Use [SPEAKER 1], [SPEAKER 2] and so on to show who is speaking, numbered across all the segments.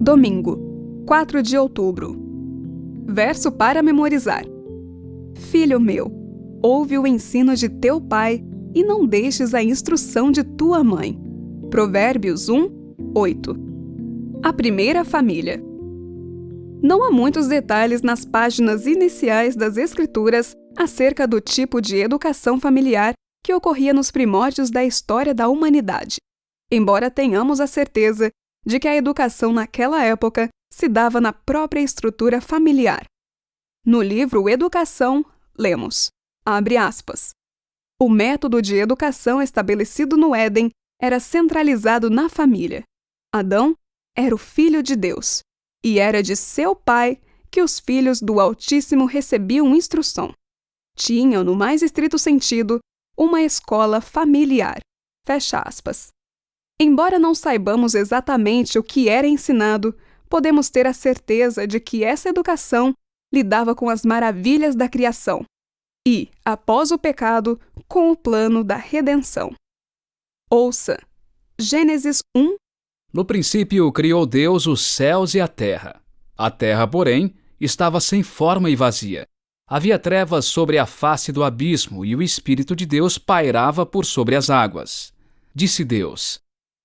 [SPEAKER 1] Domingo, 4 de outubro. Verso para memorizar. Filho meu, ouve o ensino de teu pai e não deixes a instrução de tua mãe. Provérbios 1:8. A primeira família. Não há muitos detalhes nas páginas iniciais das Escrituras acerca do tipo de educação familiar que ocorria nos primórdios da história da humanidade, embora tenhamos a certeza de que a educação naquela época se dava na própria estrutura familiar. No livro Educação, lemos, abre aspas, o método de educação estabelecido no Éden era centralizado na família. Adão era o filho de Deus, e era de seu pai que os filhos do Altíssimo recebiam instrução. Tinham, no mais estrito sentido, uma escola familiar. Fecha aspas. Embora não saibamos exatamente o que era ensinado, podemos ter a certeza de que essa educação lidava com as maravilhas da criação e, após o pecado, com o plano da redenção. Ouça Gênesis 1.
[SPEAKER 2] No princípio criou Deus os céus e a terra. A terra, porém, estava sem forma e vazia. Havia trevas sobre a face do abismo e o Espírito de Deus pairava por sobre as águas. Disse Deus: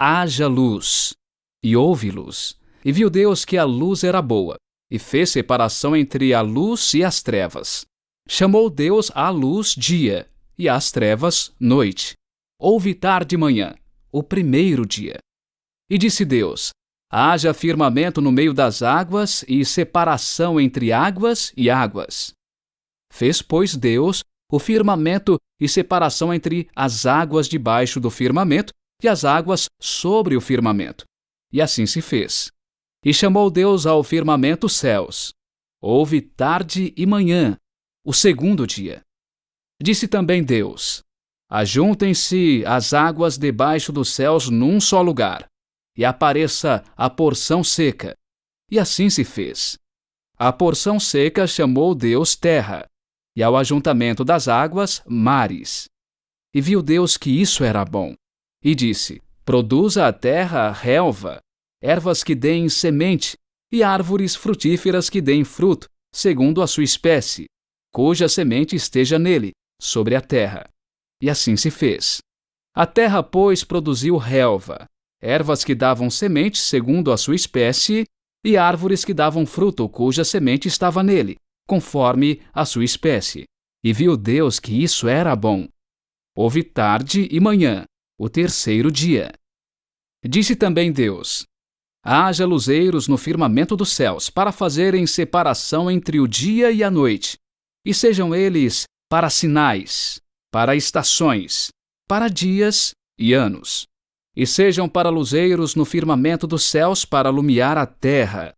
[SPEAKER 2] haja luz. E houve luz. E viu Deus que a luz era boa, e fez separação entre a luz e as trevas. Chamou Deus a luz dia, e às trevas noite. Houve tarde e manhã, o primeiro dia. E disse Deus: haja firmamento no meio das águas e separação entre águas e águas. Fez, pois, Deus o firmamento e separação entre as águas debaixo do firmamento e as águas sobre o firmamento. E assim se fez. E chamou Deus ao firmamento céus. Houve tarde e manhã, o segundo dia. Disse também Deus: ajuntem-se as águas debaixo dos céus num só lugar, e apareça a porção seca. E assim se fez. A porção seca chamou Deus terra, e ao ajuntamento das águas, mares. E viu Deus que isso era bom. E disse: produza a terra relva, ervas que deem semente, e árvores frutíferas que deem fruto, segundo a sua espécie, cuja semente esteja nele, sobre a terra. E assim se fez. A terra, pois, produziu relva, ervas que davam semente, segundo a sua espécie, e árvores que davam fruto, cuja semente estava nele, conforme a sua espécie. E viu Deus que isso era bom. Houve tarde e manhã, o terceiro dia. Disse também Deus: haja luzeiros no firmamento dos céus, para fazerem separação entre o dia e a noite, e sejam eles para sinais, para estações, para dias e anos. E sejam para luzeiros no firmamento dos céus, para alumiar a terra.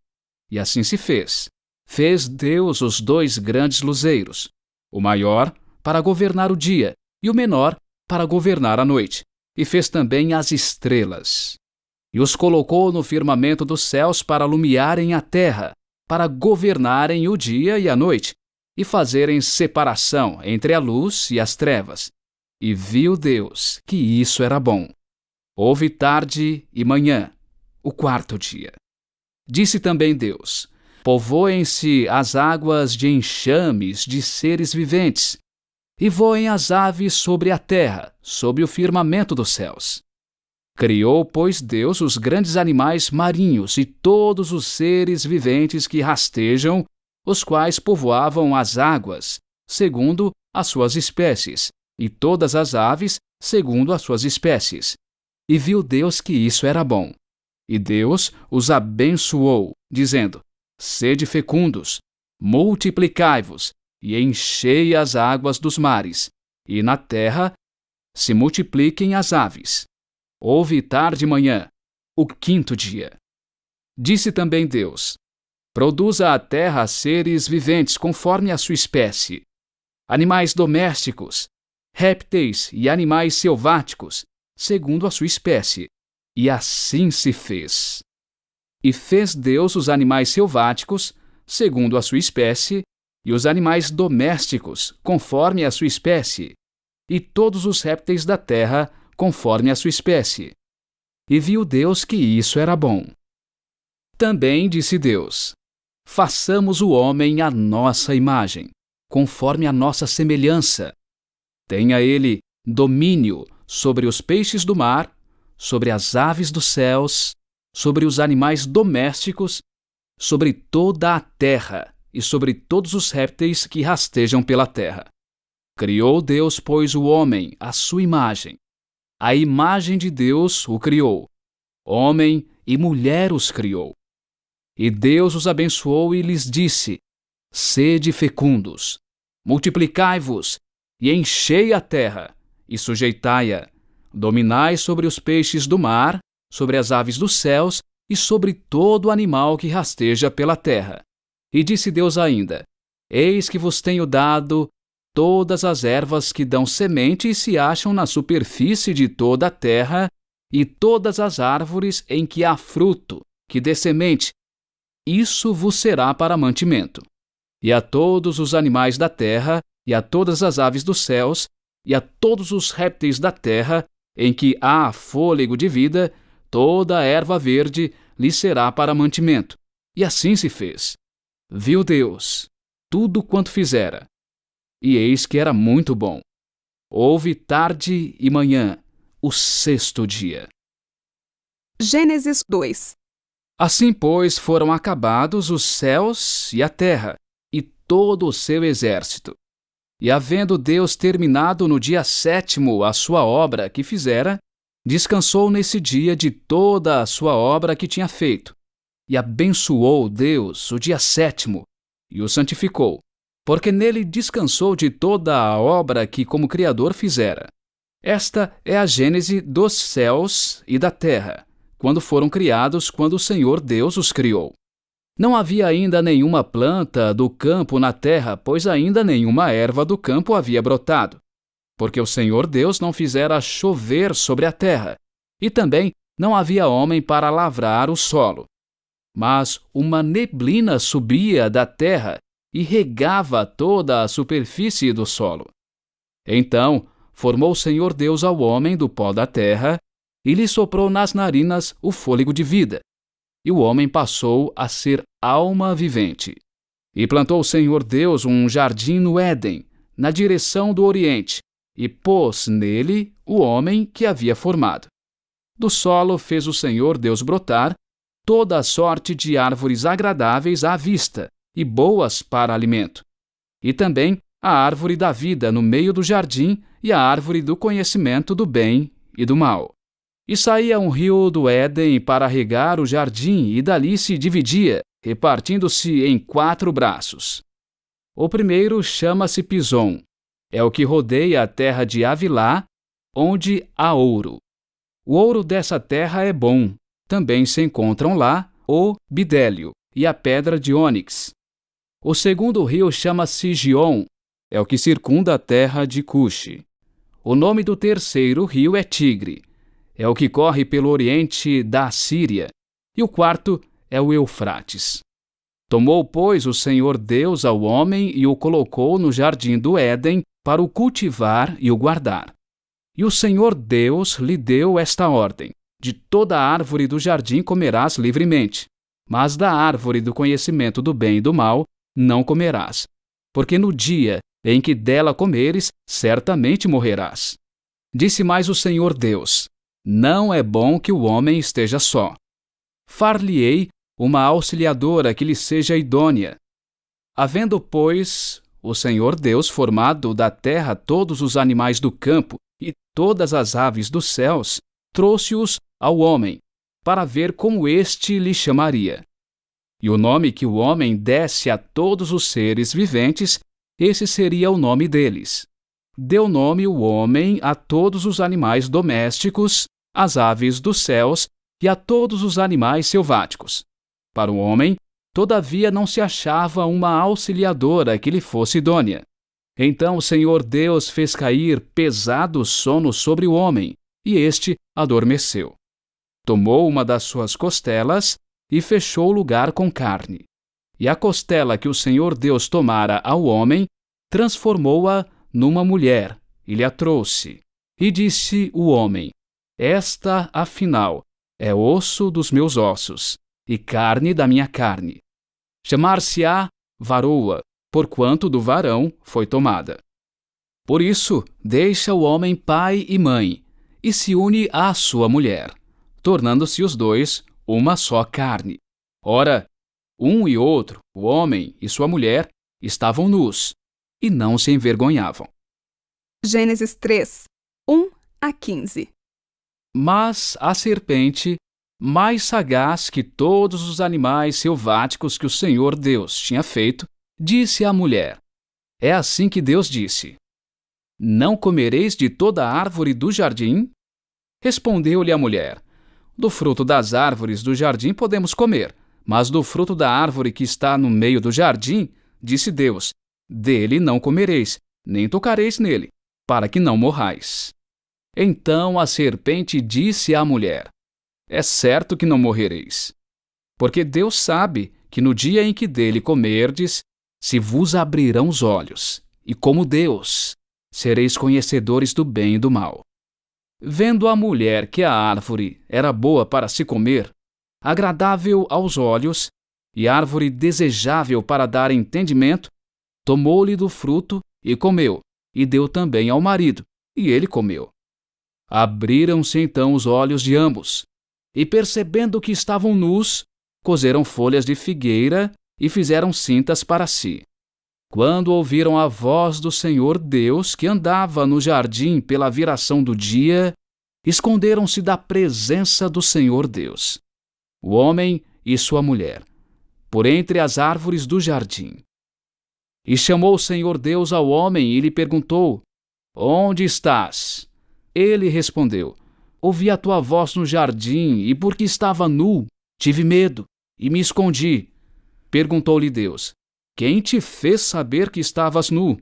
[SPEAKER 2] E assim se fez. Fez Deus os dois grandes luzeiros, o maior para governar o dia, e o menor para governar a noite. E fez também as estrelas. E os colocou no firmamento dos céus para alumiarem a terra, para governarem o dia e a noite, e fazerem separação entre a luz e as trevas. E viu Deus que isso era bom. Houve tarde e manhã, o quarto dia. Disse também Deus: povoem-se as águas de enxames de seres viventes, e voem as aves sobre a terra, sob o firmamento dos céus. Criou, pois, Deus os grandes animais marinhos e todos os seres viventes que rastejam, os quais povoavam as águas, segundo as suas espécies, e todas as aves, segundo as suas espécies. E viu Deus que isso era bom. E Deus os abençoou, dizendo: sede fecundos, multiplicai-vos, e enchei as águas dos mares, e na terra se multipliquem as aves. Houve tarde e manhã, o quinto dia. Disse também Deus: produza a terra seres viventes conforme a sua espécie, animais domésticos, répteis e animais selváticos, segundo a sua espécie. E assim se fez. E fez Deus os animais selváticos, segundo a sua espécie, e os animais domésticos, conforme a sua espécie, e todos os répteis da terra, conforme a sua espécie. E viu Deus que isso era bom. Também disse Deus: façamos o homem à nossa imagem, conforme a nossa semelhança. Tenha ele domínio sobre os peixes do mar, sobre as aves dos céus, sobre os animais domésticos, sobre toda a terra e sobre todos os répteis que rastejam pela terra. Criou Deus, pois, o homem à sua imagem. A imagem de Deus o criou. Homem e mulher os criou. E Deus os abençoou e lhes disse: sede fecundos, multiplicai-vos e enchei a terra e sujeitai-a. Dominai sobre os peixes do mar, sobre as aves dos céus e sobre todo animal que rasteja pela terra. E disse Deus ainda: eis que vos tenho dado todas as ervas que dão semente e se acham na superfície de toda a terra, e todas as árvores em que há fruto, que dê semente. Isso vos será para mantimento. E a todos os animais da terra, e a todas as aves dos céus, e a todos os répteis da terra, em que há fôlego de vida, toda a erva verde lhe será para mantimento. E assim se fez. Viu Deus tudo quanto fizera, e eis que era muito bom. Houve tarde e manhã, o sexto dia.
[SPEAKER 1] Gênesis 2.
[SPEAKER 2] Assim, pois, foram acabados os céus e a terra, e todo o seu exército. E havendo Deus terminado no dia sétimo a sua obra que fizera, descansou nesse dia de toda a sua obra que tinha feito. E abençoou Deus o dia sétimo, e o santificou, porque nele descansou de toda a obra que como Criador fizera. Esta é a gênese dos céus e da terra, quando foram criados, quando o Senhor Deus os criou. Não havia ainda nenhuma planta do campo na terra, pois ainda nenhuma erva do campo havia brotado, porque o Senhor Deus não fizera chover sobre a terra, e também não havia homem para lavrar o solo. Mas uma neblina subia da terra e regava toda a superfície do solo. Então formou o Senhor Deus ao homem do pó da terra, e lhe soprou nas narinas o fôlego de vida. E o homem passou a ser alma vivente. E plantou o Senhor Deus um jardim no Éden, na direção do Oriente, e pôs nele o homem que havia formado. Do solo fez o Senhor Deus brotar toda a sorte de árvores agradáveis à vista e boas para alimento, e também a árvore da vida no meio do jardim e a árvore do conhecimento do bem e do mal. E saía um rio do Éden para regar o jardim, e dali se dividia, repartindo-se em 4 braços. O primeiro chama-se Pison, é o que rodeia a terra de Havilá, onde há ouro. O ouro dessa terra é bom. Também se encontram lá o bidélio e a pedra de ônix. O segundo rio chama-se Gion, é o que circunda a terra de Cuxi. O nome do terceiro rio é Tigre, é o que corre pelo oriente da Assíria, e o quarto é o Eufrates. Tomou, pois, o Senhor Deus ao homem e o colocou no jardim do Éden para o cultivar e o guardar. E o Senhor Deus lhe deu esta ordem: de toda a árvore do jardim comerás livremente, mas da árvore do conhecimento do bem e do mal não comerás, porque no dia em que dela comeres, certamente morrerás. Disse mais o Senhor Deus: não é bom que o homem esteja só. Far-lhe-ei uma auxiliadora que lhe seja idônea. Havendo, pois, o Senhor Deus formado da terra todos os animais do campo e todas as aves dos céus, trouxe-os ao homem, para ver como este lhe chamaria. E o nome que o homem desse a todos os seres viventes, esse seria o nome deles. Deu nome o homem a todos os animais domésticos, às aves dos céus e a todos os animais selváticos. Para o homem, todavia, não se achava uma auxiliadora que lhe fosse idônea. Então o Senhor Deus fez cair pesado sono sobre o homem, e este adormeceu. Tomou uma das suas costelas e fechou o lugar com carne. E a costela que o Senhor Deus tomara ao homem, transformou-a numa mulher, e lhe a trouxe. E disse o homem: esta, afinal, é osso dos meus ossos e carne da minha carne. Chamar-se-á varoa, porquanto do varão foi tomada. Por isso, deixa o homem pai e mãe, e se une à sua mulher, tornando-se os dois uma só carne. Ora, um e outro, o homem e sua mulher, estavam nus, e não se envergonhavam.
[SPEAKER 1] Gênesis 3, 1 a 15.
[SPEAKER 2] Mas a serpente, mais sagaz que todos os animais selváticos que o Senhor Deus tinha feito, disse à mulher: É assim que Deus disse: Não comereis de toda a árvore do jardim? Respondeu-lhe a mulher: Do fruto das árvores do jardim podemos comer, mas do fruto da árvore que está no meio do jardim, disse Deus: Dele não comereis, nem tocareis nele, para que não morrais. Então a serpente disse à mulher: É certo que não morrereis, porque Deus sabe que no dia em que dele comerdes, se vos abrirão os olhos, e como Deus, sereis conhecedores do bem e do mal. Vendo a mulher que a árvore era boa para se comer, agradável aos olhos, e árvore desejável para dar entendimento, tomou-lhe do fruto e comeu, e deu também ao marido, e ele comeu. Abriram-se então os olhos de ambos, e percebendo que estavam nus, coseram folhas de figueira e fizeram cintas para si. Quando ouviram a voz do Senhor Deus, que andava no jardim pela viração do dia, esconderam-se da presença do Senhor Deus, o homem e sua mulher, por entre as árvores do jardim. E chamou o Senhor Deus ao homem e lhe perguntou: Onde estás? Ele respondeu: Ouvi a tua voz no jardim, e porque estava nu, tive medo e me escondi. Perguntou-lhe Deus: Quem te fez saber que estavas nu?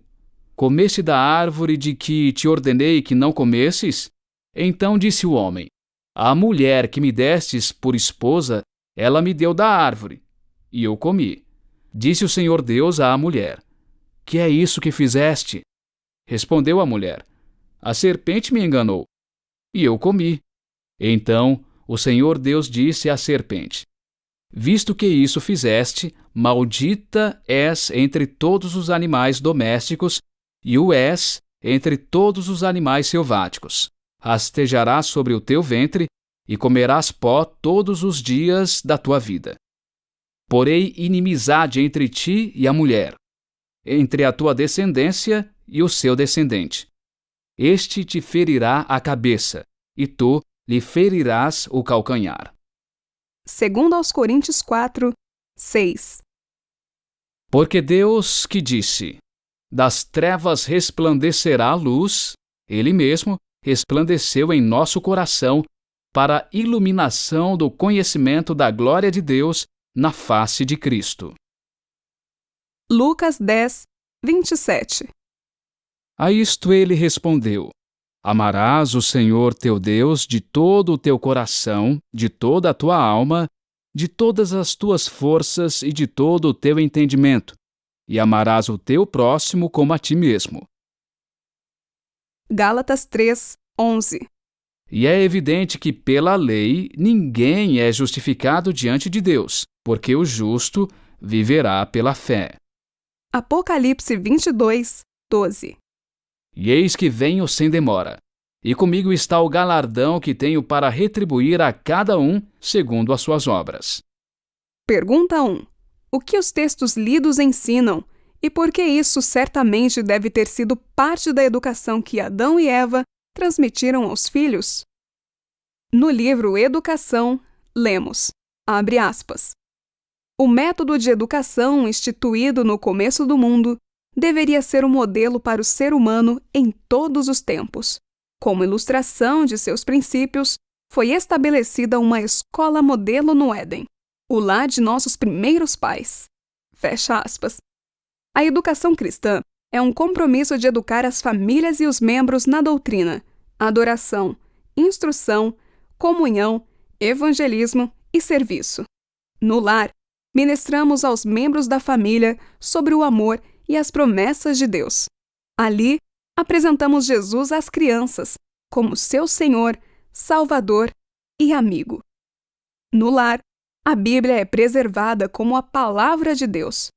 [SPEAKER 2] Comeste da árvore de que te ordenei que não comesses? Então disse o homem: A mulher que me destes por esposa, ela me deu da árvore, e eu comi. Disse o Senhor Deus à mulher: Que é isso que fizeste? Respondeu a mulher: A serpente me enganou, e eu comi. Então o Senhor Deus disse à serpente: Visto que isso fizeste, maldita és entre todos os animais domésticos, e o és entre todos os animais selváticos. Rastejarás sobre o teu ventre, e comerás pó todos os dias da tua vida. Porei inimizade entre ti e a mulher, entre a tua descendência e o seu descendente. Este te ferirá a cabeça, e tu lhe ferirás o calcanhar.
[SPEAKER 1] 2 Coríntios 4, 6.
[SPEAKER 2] Porque Deus que disse: Das trevas resplandecerá a luz, Ele mesmo resplandeceu em nosso coração para a iluminação do conhecimento da glória de Deus na face de Cristo.
[SPEAKER 1] Lucas 10, 27.
[SPEAKER 2] A isto ele respondeu: Amarás o Senhor teu Deus de todo o teu coração, de toda a tua alma, de todas as tuas forças e de todo o teu entendimento, e amarás o teu próximo como a ti mesmo.
[SPEAKER 1] Gálatas 3, 11.
[SPEAKER 2] E é evidente que pela lei ninguém é justificado diante de Deus, porque o justo viverá pela fé.
[SPEAKER 1] Apocalipse 22, 12.
[SPEAKER 2] E eis que venho sem demora, e comigo está o galardão que tenho para retribuir a cada um segundo as suas obras.
[SPEAKER 1] Pergunta 1. O que os textos lidos ensinam e por que isso certamente deve ter sido parte da educação que Adão e Eva transmitiram aos filhos? No livro Educação, lemos, abre aspas, o método de educação instituído no começo do mundo deveria ser um modelo para o ser humano em todos os tempos. Como ilustração de seus princípios, foi estabelecida uma escola modelo no Éden, o lar de nossos primeiros pais. Fecha aspas. A educação cristã é um compromisso de educar as famílias e os membros na doutrina, adoração, instrução, comunhão, evangelismo e serviço. No lar, ministramos aos membros da família sobre o amor e as promessas de Deus. Ali, apresentamos Jesus às crianças como seu Senhor, Salvador e amigo. No lar, A Bíblia é preservada como a palavra de Deus.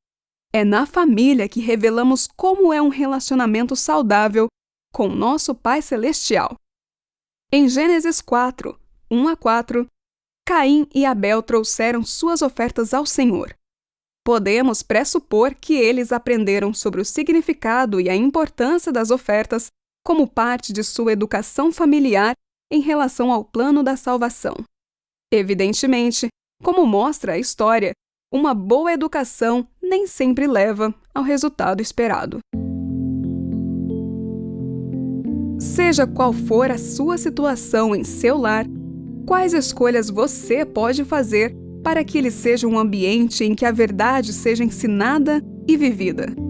[SPEAKER 1] É na família que revelamos como é um relacionamento saudável com nosso Pai Celestial. Em Gênesis 4, 1-4, Caim e Abel trouxeram suas ofertas ao Senhor. Podemos pressupor que eles aprenderam sobre o significado e a importância das ofertas como parte de sua educação familiar em relação ao plano da salvação. Evidentemente, como mostra a história, uma boa educação nem sempre leva ao resultado esperado. Seja qual for a sua situação em seu lar, quais escolhas você pode fazer para que ele seja um ambiente em que a verdade seja ensinada e vivida?